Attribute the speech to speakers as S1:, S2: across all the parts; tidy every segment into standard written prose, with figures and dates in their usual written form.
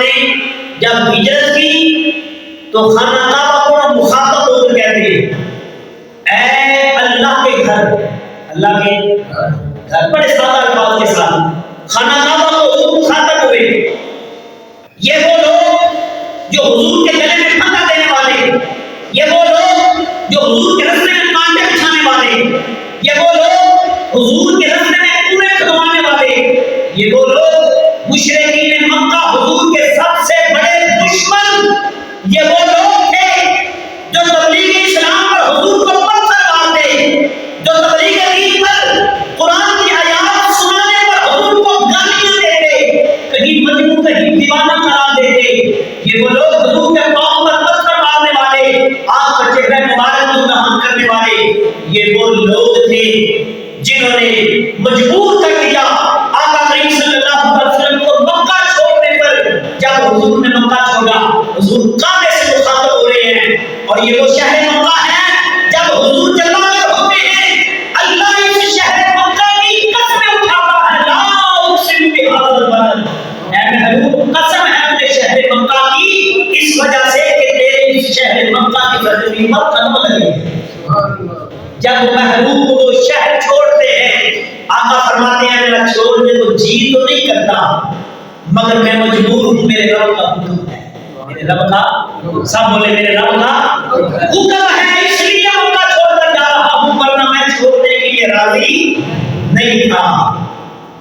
S1: نے جب ہجرت کی تو خانہ کعبہ کو مخاطب ہو کر کہتے ہیں اے اللہ کے گھر، اللہ کے گھر، بڑے سادہ الفاظ کے ساتھ خانہ کعبہ کو حضور مخاطب ہوئے، یہ وہ لوگ جو حضور کے گلے میں پھندا دینے والے، یہ وہ لوگ جو حضور کے راستے میں کانٹے بچھانے والے، یہ وہ لوگ حضور کے راستے میں کوڑے کھدوانے والے، یہ وہ لوگ مشرکین مکہ حضور کے سب سے بڑے دشمن، یہ وہ لوگ تھے جو تبلیغ اسلام پر حضور کو پتھر مارتے، جو تبلیغ دین پر قرآن کی آیات سنانے پر حضور کو گالیاں دیتے، کہیں مجنون کہیں دیوانہ قرار دیتے، یہ وہ لوگ حضور کے پاؤں پر پتھر مارنے والے، آپ کا چہرہ مبارک کو دہن کرنے والے، یہ وہ لوگ تھے جنہوں نے مجبور کر دیا آقا کریم صلی اللہ علیہ وسلم کو مکہ چھوڑنے پر۔ جب حضور نے مکہ چھوڑا، حضور کعبے سے مخاطب ہو رہے ہیں، اور یہ وہ شہر مکہ ہے جب حضور جلا کر ہوتے ہیں اللہ اس شہر مکہ کی قسمیں اٹھاتا ہے، لا اقسم بہذا البلد، اے محبوب قسم ہے اپنے شہر مکہ کی اس وجہ سے کہ تیرے اس شہر مکہ کی سرزمین پر قدم لگے۔ جب محبوب کو شہر چھوڑتے ہیں، آقا فرماتے ہیں میرا چھوڑنے کو جی تو نہیں کرتا مگر میں مجبور ہوں، میرے رب کا حکم ہے، میرے رب کا، سب بولے میرے رب کا حکم ہے، اس لیے مکہ چھوڑ کر جا رہا ہوں، ورنہ میں چھوڑنے کے لیے راضی نہیں تھا۔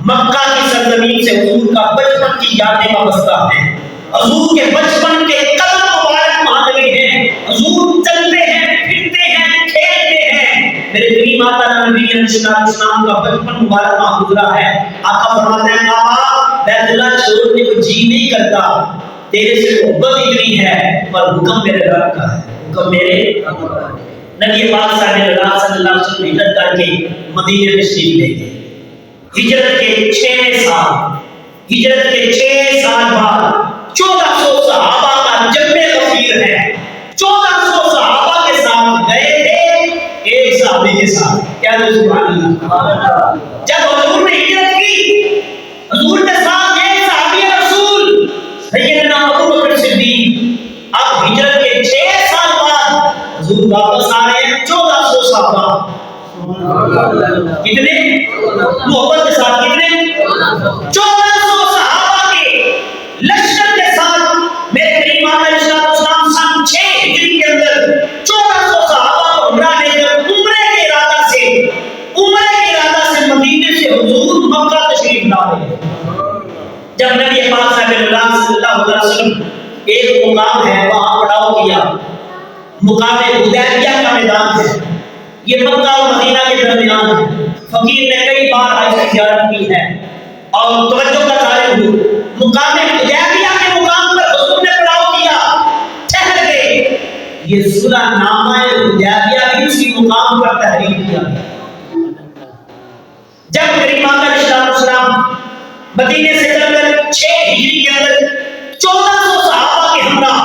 S1: مکہ کی سرزمین سے حضور کا بچپن کی یادیں وابستہ ہیں، حضور کے بچپن کے قدم مبارک وہاں لگے ہیں، حضور چلتے ہیں، پھرتے ہیں، کھیلتے ہیں، میرے کریم آقا نبی علیہ السلام کا بچپن مبارک وہاں گزرا ہے۔ آقا فرماتے ہیں کعبہ بیت اللہ چھوڑنے کو جی نہیں کرتا، تیرے سے محبت اتنی ہے، پر حکم میرے رب کا ہے، حکم میرے رب کا ہے۔ نبی پاک صلی اللہ علیہ وسلم ہجرت کر کے مدینے تشریف لے گئے۔ ہجرت کے 6 سال بعد 1400 صحابہ کا جمع غفیر ہے، 1400 صحابہ کے ساتھ گئے تھے، ایک صحابی کے ساتھ، کیا سبحان اللہ، جب حضور نے ہجرت کی حضور کے ساتھ ایک صحابی رسول سیدنا ابو بکر صدیق، اب ہجرت کے 6 سال بعد حضور واپس آ رہے ہیں، 1400 صحابہ، کتنے محبت کے ساتھ، کتنے 1400 صحابہ کے لشکر کے ساتھ میرے کریم علیہ السلام سن 6 ہجری کے اندر 1400 صحابہ کو ہمراہ لے کر عمرے کے ارادہ سے مدینے سے حضور مکہ تشریف لا رہے ہیں۔ جب نبی پاک صلی اللہ علیہ وسلم ایک مقام ہے وہاں پڑاؤ کیا، مقام حدیبیہ کا میدان ہے، یہ مکہ اور مدینہ کے درمیان ہے، فقیر نے کئی بار اس کی زیارت کی ہے اور توجہ کا طالب ہوں، مقام حدیبیہ کے مقام پر حضور نے پڑاؤ کیا، ٹھہر گئے، یہ صلح نامہ حدیبیہ بھی اسی مقام پر تحریر کیا گیا۔ جب کریم آقا علیہ السلام مدینے سے چل کر 6 ہجری کے اندر 1400 صحابہ کے ہمراہ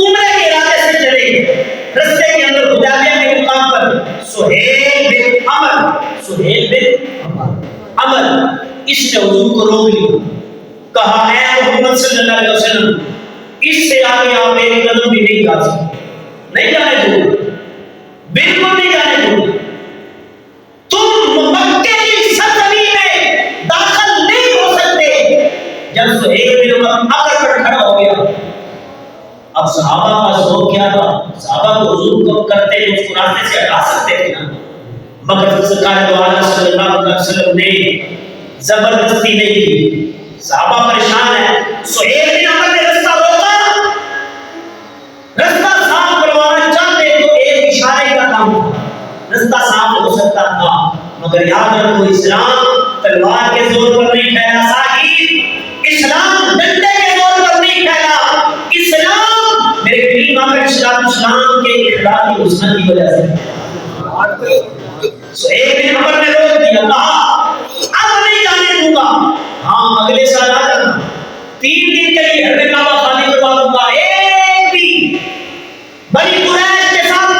S1: عمرے کے ارادے سے چلے، رستے کے اندر حدیبیہ کے مقام پر سہیل بن عمر اس نے حضور کو روک لیا، کہا اے محمد صلی اللہ علیہ وسلم اس سے آگے آپ ایک قدم بھی نہیں جا سکتے، نہیں جانے دو، بالکل نہیں جانے دو، تم مکے کی سرزمین میں داخل نہیں ہو سکتے۔ جب سہیل بن عمر پر کھڑا ہو گیا، اب صحابہ کا ذوق کیا تھا، صحابہ کو حضور کو کرتے اس کو راستے سے ہٹا سکتے تھے نا، مگر سرکار دو عالم صلی اللہ علیہ وسلم نے زبردستی نہیں کی، صحابہ پریشان ہے، سہیل بن عمر نے رستہ روکا، رستہ صاف کروانا چاہتے تو ایک اشارے کا کام تھا، رستہ صاف ہو سکتا تھا، مگر یاد رکھو اسلام تلوار کے زور پر نہیں پھیلا، صاحب اسلام ڈنڈے کے زور پر نہیں پھیلا، اسلام میرے کریم آقا اسلام کے اخلاقی حسن کی وجہ سے۔ سہیل بن عمر نے روک دیا، کہا اب نہیں جانے دوں گا، ہاں اگلے سال آ جانا، 3 دن کے لیے حرم کعبہ خالی کروا دوں گا، ایک بھی بنی قریش کے ساتھ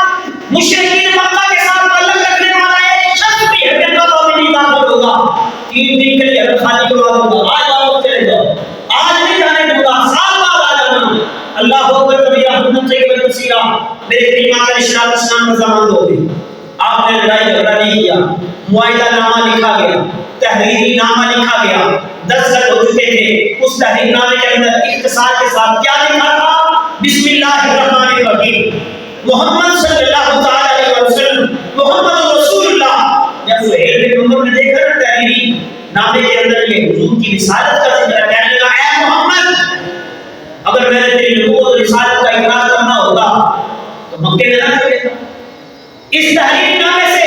S1: مشرکین مکہ کے ساتھ تعلق رکھنے والا ایک شخص بھی حرم کعبہ میں نہیں داخل ہوگا، 3 دن کے لیے حرم خالی کروا دوں گا، آج واپس چلے جاؤ، آج نہیں جانے دوں گا، سال بعد اللہ اکبر کبیرہ حمد طیبہ کثیرہ. میرے کریم آقا علیہ السلام رضامند ہو گئے. آپ نے لڑائی جھگڑا نہیں کیا, معاہدہ نامہ لکھا گیا, تحریری نامہ لکھا گیا, دستخط ہو چکے تھے. اس تحریر نامے کے اندر اختصار کے ساتھ کیا لکھا تھا؟ بسم اللہ الرحمن الرحیم, محمد صلی اللہ تعالی علیہ وسلم, محمد رسول اللہ. جب سہیل بن عمر نے دیکھا نا تحریری نامے کے اندر یہ حضور کی رسالت کا ذکر ہے, کہنے لگا اے محمد, اگر میں نے تیری نبوت اور رسالت کا اقرار کرنا ہوتا تو مکے میں نہ کرتا. اس تحریری نامے سے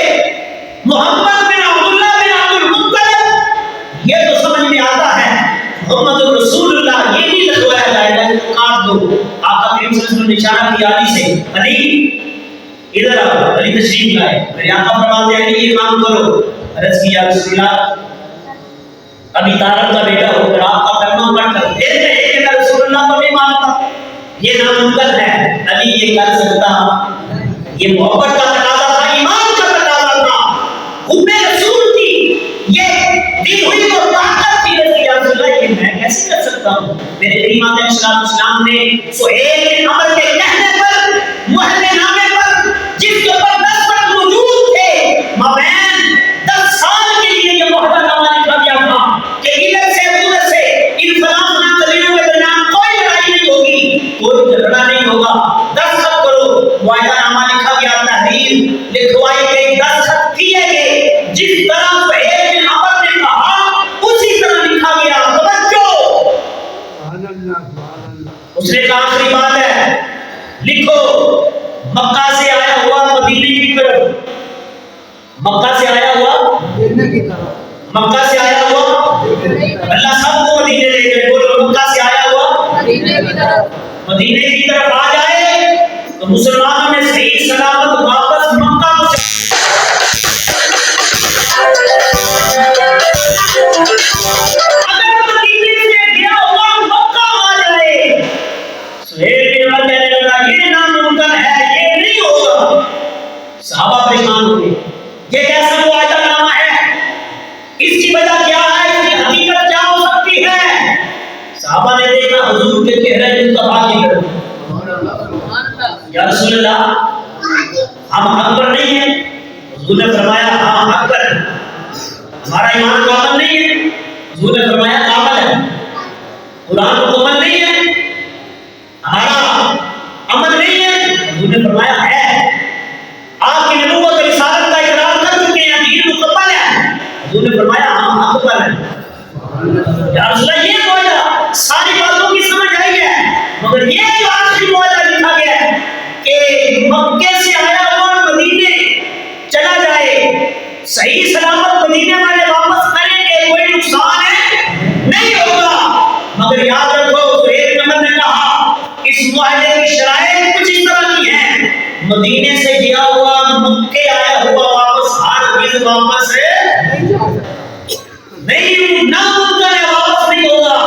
S1: محمد بن عبداللہ بن عبد المطلب یہ تو سمجھ میں آتا ہے محمد رسول اللہ, یہ نہیں لکھوایا جائے گا کہ کاٹ دو. آقا کریم صلی اللہ علیہ وسلم نے اشارہ کیا علی سے, علی ادھر آؤ. علی تشریف لائے. میرے آقا فرماتے ہیں کہ یہ کام کرو. عرض کیا بسم اللہ, ابھی طالب کا بیٹا ہو کر آپ کا کلمہ پڑھ کر دیکھ رہے ہیں کہ میں رسول اللہ کو نہیں مانتا, یہ ناممکن ہے. علی یہ کر سکتا, یہ محبت کا تقاضا تھا, ایمان کا تقاضا تھا, حب رسول کی یہ دی ہوئی تو طاقت تھی. یا رسول اللہ یہ میں کیسے کر سکتا ہوں؟ میرے کریم آقا علیہ السلام نے سہیل بن عمر کے کہنے پر, معاہدے نامے پر جس کے اوپر دستخط موجود تھے, مابین 10 سال کے لیے یہ معاہدہ نامہ لکھا گیا تھا کہ ادھر سے ادھر سے ان فلاں قبیلوں کے درمیان کوئی لڑائی نہیں ہوگی, کوئی جھگڑا نہیں ہوگا. دستخط کرو. معاہدہ نامہ لکھا گیا, تحریر لکھوائی گئی, دستخط کیے گئے. جس طرح سہیل بن عمر نے کہا اسی طرح لکھا گیا. توجہ, اس نے کہا آخری بات ہے, لکھو مکہ سے آیا ہوا مدینے کی طرف, مکہ سے آیا ہوا, مکہ سے آیا ہوا, اللہ سب کو مدینے لے گئے. بولو مکہ سے آیا ہوا مدینے کی طرف آ جائے تو مسلمانوں نے صحیح سلامت واپس مکہ کو اگر مدینے سے گیا ہوا مکہ آ جائے. سہیل بن عمر کہنے لگا یہ ناممکن ہے, یہ نہیں ہوگا. صحابہ پریشان ہوئے, یہ کیسا معاہدہ نامہ ہے, اس کی وجہ کیا ہے, اس کی حقیقت کیا ہو سکتی ہے؟ صحابہ نے دیکھا حضور کے چہرے مصطفیٰ کی طرف, یا رسول اللہ ہم حق پر نہیں ہیں. حضور نے فرمایا ہاں حق پر, ہمارا ایمان کامل نہیں ہے. حضور نے فرمایا کامل ہے. قرآن مکمل نہیں ہے, ہمارا عمل نہیں ہے. حضور نے فرمایا ہے. آپ کی نبوت اور رسالت کا اقرار کر چکے ہیں, دین مکمل ہے. حضور نے فرمایا ہاں حق پر ہے. یا رسول اللہ یہ معاہدہ ساری باتوں کی سمجھ آئی ہے, مگر یہ جو آخری معاہدہ لکھا گیا ہے کہ مکے سے آیا ہوا مدینے چلا جائے, صحیح سلامت مدینے والے واپس کریں گے, کوئی نقصان ہے نہیں ہوگا. مگر یاد رکھو سہیل بن عمر نے کہا اس معاہدے کی شرائط کچھ اس طرح کی ہیں, مدینے سے گیا ہوا مکے آیا ہوا واپس ہرگز واپس نہیں, ناممکن ہے, واپس نہیں ہوگا.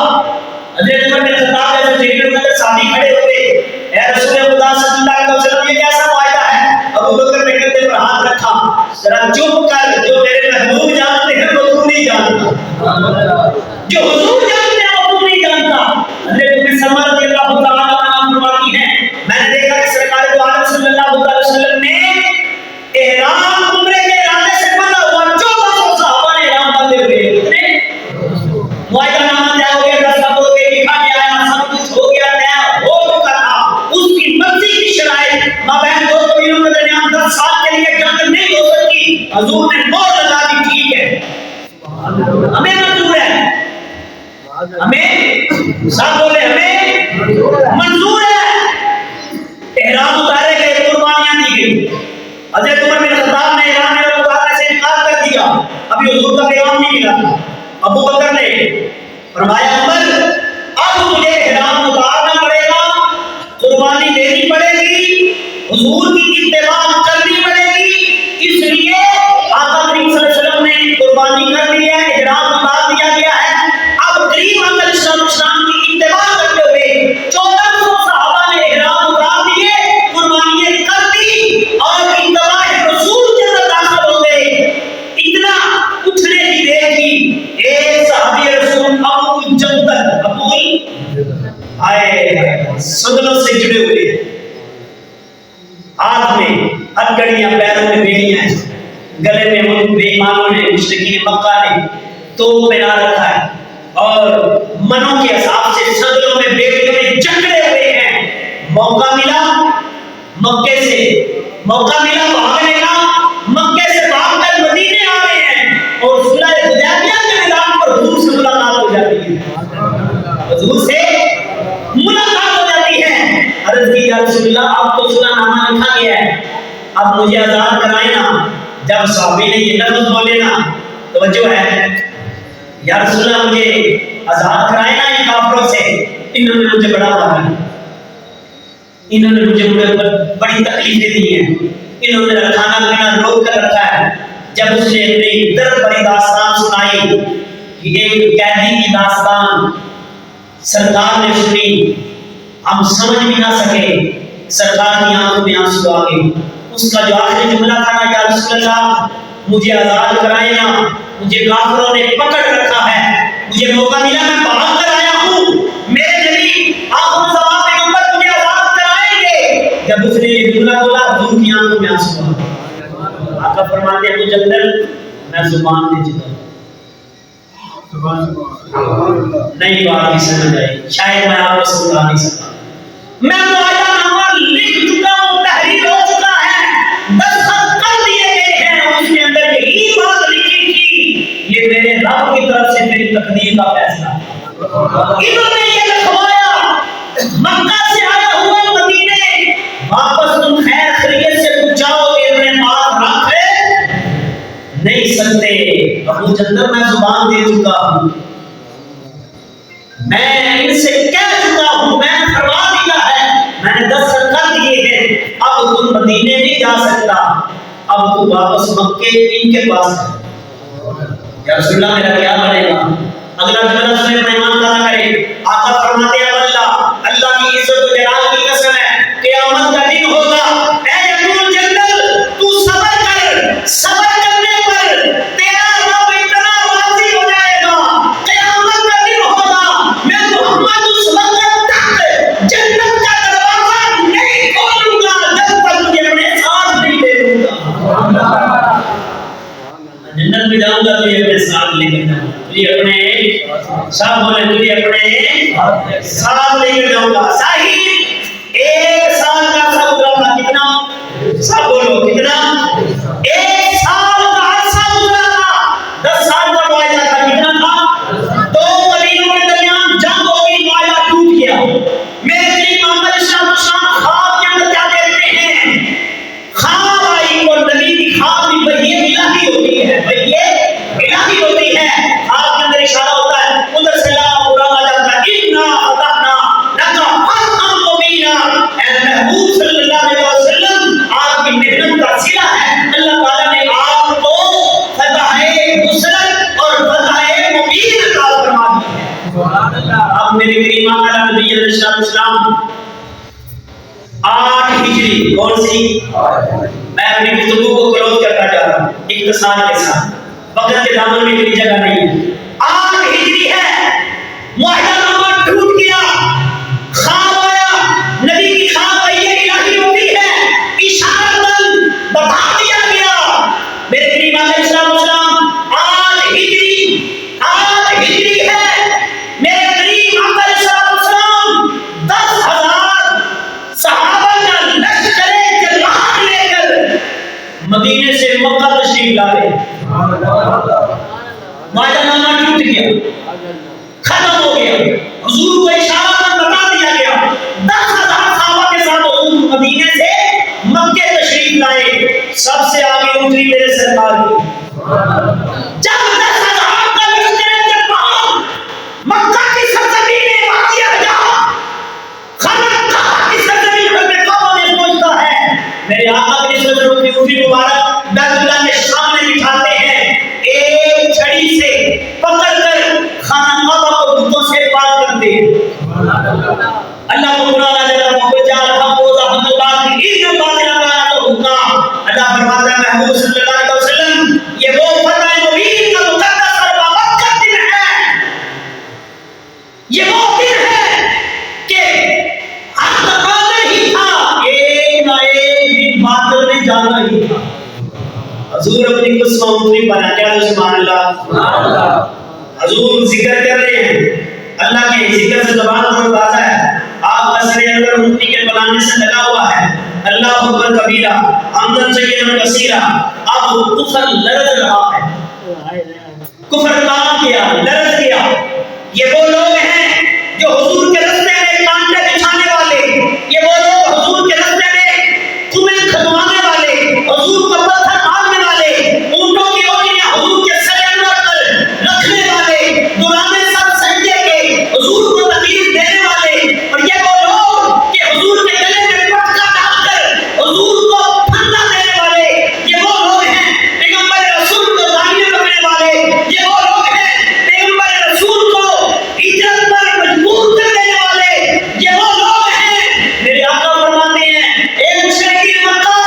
S1: حضرت عمر نے خطاب ایسے جلیل القدر صحابی کھڑے ہوئے, اے رسول خدا صلی اللہ علیہ وسلم یہ کیسا معاہدہ ہے؟ ابو بکر نے کندھے پر ہاتھ رکھا, ذرا چپ کر, جو میرے محبوب جانتے ہیں وہ تو نہیں جانتا, جو حضور جانتے ہیں وہ تو نہیں جانتا. حضرت ام سلمہ رضی اللہ تعالیٰ عنہا فرماتی ہیں میں نے دیکھا کہ سرکار دو عالم صلی اللہ علیہ وسلم نے احرام عمرے کے ارادے سے بندھا ہوا 1400 صحابہ نے احرام باندھے ہوئے. کتنے معاہدہ نامہ طے ہو گیا, دستخط ہو گئے, لکھا گیا, سب کچھ ہو گیا, طے ہو چکا تھا. اس کی مرضی کی شرائط مابین دو قبیلوں کے درمیان 10 سال کے لیے جنگ نہیں ہو سکتی. حضور نے مہر لگا دی, ٹھیک ہے, ہمیں منظور ہے, ہمیں ساتھ بولے ہمیں منظور ہے. احرام اتارے گئے, قربانیاں دی گئی. حضرت عمر بن خطاب نے احرام میں اتارنے سے انکار کر دیا, ابھی حضور کا پیغام نہیں ملا تھا. ابو بکر نے فرمایا عمر اب تجھے احرام اتارنا پڑے گا, قربانی دینی پڑے گی, حضور کی اتباع کرنی پڑے گی. اس لیے آقا کریم صلی اللہ علیہ وسلم نے قربانی کر لی ہے, احرام اتار دیا گیا ہے. اب کریم آقا علیہ السلام کی اتباع کرتے ہوئے 1400 صحابہ نے احرام اتار دیے, قربانیاں کر دی اور اتباع رسول کے اندر داخل ہو گئے. اتنا اٹھنے کی دیر کی, ایک صحابی رسول ابو جندل, ابو آئے سندلوں سے جڑے ہوئے، ہاتھ میں ہتھکڑیاں، پیروں میں بیڑیاں، گلے میں ان بے ایمانوں نے، مشرکین مکہ نے توپ پہنا رکھا ہے، اور منوں کے حساب سے سندلوں میں بیڑیوں میں جکڑے ہوئے ہیں۔ موقع ملا مکے سے، موقع ملا بھاگنے کا، مکے سے بھاگ کر مدینے آ رہے ہیں، اور صلح حدیبیہ کے میدان پر حضور سے ملاقات ہو جاتی ہے، حضور سے ملاقات ہو جاتی ہے۔ عرض کی یا رسول اللہ اب تو صلح نامہ لکھا گیا ہے، اب مجھے آزاد کرائے نا۔ جب صحابی نے یہ لفظ بولے نا، توجہ ہے، یا رسول اللہ مجھے آزاد کرائے نا ان کافروں سے، انہوں نے مجھے بڑا مارا، انہوں نے مجھے بڑی تکلیفیں دی ہیں، انہوں نے کھانا پینا روک کر رکھا ہے۔ جب اس نے اپنی درد بھری داستان سنائی، ایک قیدی کی داستان سرکار نے سنی، ہم سمجھ بھی نہ سکے، سرکار کی آنکھوں میں آنسو آ گئے۔ اس کا جو آخری جملہ تھا نا، یا رسول اللہ مجھے آزاد کرائے نا، مجھے کافروں نے پکڑ رکھا ہے، مجھے موقع ملا، میں بھاگ کر آیا ہوں، میرے نبی آخر زمان کے اوپر مجھے آزاد کرائیں گے۔ جب اس نے یہ جملہ بولا، حضور کی آنکھوں میں آنسو آ گئے۔ آقا فرماتے ہیں مجھے اندر میں زبان دے چکا ہوں، نہیں بات کی سمجھ آئی، شاید میں آپ کو سمجھا نہیں سکتا۔ میں معاہدہ نامہ لکھ چکا ہوں، تحریر ہو چکا ہے، دستخط کر دیے گئے ہیں، اور اس کے اندر یہی بات لکھی تھی، یہ میرے رب کی طرف سے میری تقدیر کا فیصلہ ہے۔ انہوں نے یہ لکھوایا، مکہ سے آیا ہوا مدینے واپس تم خیر خیریت سے پہنچاؤ گے، اپنے پاس رکھ نہیں سکتے۔ ابو جندر میں زبان دے چکا ہوں، میں ان سے کہہ چکا ہوں، میں نے فرما دیا ہے، میں نے دستخط کر دیے ہیں، اب تم مدینے نہیں جا سکتا، اب تو واپس مکے ان کے پاس ہے۔ یا رسول اللہ میرا کیا بنے گا؟ اگلا جملہ سنے، ایمان نہ کرے۔ آقا فرماتے ہیں اللہ کی عزت و جلال کی قسم ہے، قیامت کا دن ہوگا، اے ابو جندل تو صبر کر، صبر کرنے پر تیرا رب اتنا راضی ہو جائے گا، قیامت کا دن ہوگا، میں محمد اس وقت تک جنت کا دروازہ نہیں کھولوں گا جب تک مجھے اپنے ساتھ نہیں لے لوں گا۔ جنت میں جاؤں گا تو یہ اپنے ساتھ لے کر جاؤں گا، یہ اپنے ساتھ بولے، تو یہ اپنے ساتھ لے کر جاؤں گا۔ صحیح 1 سال کا عرصہ گزرا تھا، کتنا؟ سب بولو کتنا؟ 1 سال کا عرصہ گزرا تھا، 10 سال کا معاہدہ تھا، کتنا تھا؟ 2 قبیلوں کے درمیان جنگ ہو گئی، معاہدہ ٹوٹ گیا۔ میرے قریب محمد اسلام حسین خواب کے اندر کیا دیکھتے ہیں؟ خواب آئی، اور نبی کی خواب بھی وہی الہی ہوتی ہے، وہی الہی ہوتی ہے۔ خواب کے اندر اشارہ ہوتا ہے، ادھر سے لا قرآن آ جاتا ہے، اِنَّا فَتَحْنَا لَكَ فَتْحًا مُبِينًا۔ اے محبوب صلی اللہ علیہ وسلم، آپ کی محنت کا صلہ ہے، اللہ تعالیٰ نے آپ کو فتح نصرت اور فتح مبین عطا فرما دی ہے۔ سبحان اللہ۔ اب میرے کریم آقا نبی علیہ السلام 8 ہجری، کون سی؟ میں اپنی گفتگو کو کلوز کرتا جا رہا ہوں اختصار کے ساتھ، وقت کے دامن میں کوئی جگہ نہیں ہے۔ 8 ہجری ہے، معاہدہ نامہ ٹوٹ گیا، خواب آیا، نبی کی خواب یہ الہی ہوتی ہے، اشارتاً بتا دیا گیا۔ میرے قریب علیہ السلام 8 ہجری ہے، میرے قریب علیہ السلام 10,000 صحابہ کا لشکر جلال لے کر مدینے سے مکہ تشریف لائے۔ معاہدہ نامہ ٹوٹ گیا، ختم ہو گیا، حضور کو اشارہ بتا دیا گیا، 10,000 صحابہ کے ساتھ حضور مدینے سے مکے تشریف لائے۔ سب سے آگے اتری میرے سرکار کی، جب 10,000 کا لشکر جلال مکہ کی سرزمین وادی حجاز، خانہ کعبہ کی سرزمین حضرت کعبہ میں پہنچتا ہے، میرے آقا کی سرزمین کی اتری مبارک بیت اللہ کے سامنے بٹھاتے ہیں، ایک چھڑی سے پکڑ کر جانا ہی تھا۔ حضور اپنی قسم اونچی بنا کے سبحان اللہ، حضور ذکر کر رہے ہیں، اللہ کے ذکر سے زبان پر تازہ ہے، آپ کا سر انور مٹی کے بنانے سے لگا ہوا ہے، اللہ اکبر کبیرہ حمدن سیدن کثیرہ، اب کفر لرز رہا ہے، کفر کام کیا، لرز کیا۔ یہ وہ لوگ ہیں جو حضور کے راستے میں کانٹے بچھانے والے، یہ وہ لوگ حضور کے راستے میں کنویں کھدوانے والے، حضور کو پتھر مارنے والے، اونٹوں کی اولیاں حضور کے سر انور پر رکھنے والے، درانے سر سجدے کے حضور کو تکلیف دینے والے، اور یہ وہ لوگ کہ حضور کے گلے میں پٹکا ڈال کر حضور کو پھندا دینے والے، یہ وہ لوگ ہیں پیغمبر رسول کو داہنے رکھنے والے، یہ وہ لوگ ہیں پیغمبر رسول کو ہجرت پر مجبور کر دینے والے، یہ وہ لوگ ہیں۔ میرے آقا فرماتے ہیں اے مشرکین مکہ،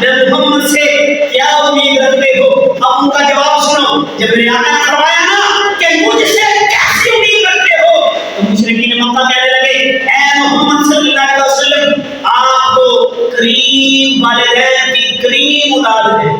S1: میں محمد سے کیا امید رکھتے ہو؟ اب ان کا جواب سنو، جب میرے آقا نے فرمایا نا کہ مجھ سے کیسی امید رکھتے ہو، تو مشرکین مکہ کہنے لگے اے محمد صلی اللہ علیہ وسلم، آپ تو کریم والدین کی کریم اولاد ہیں۔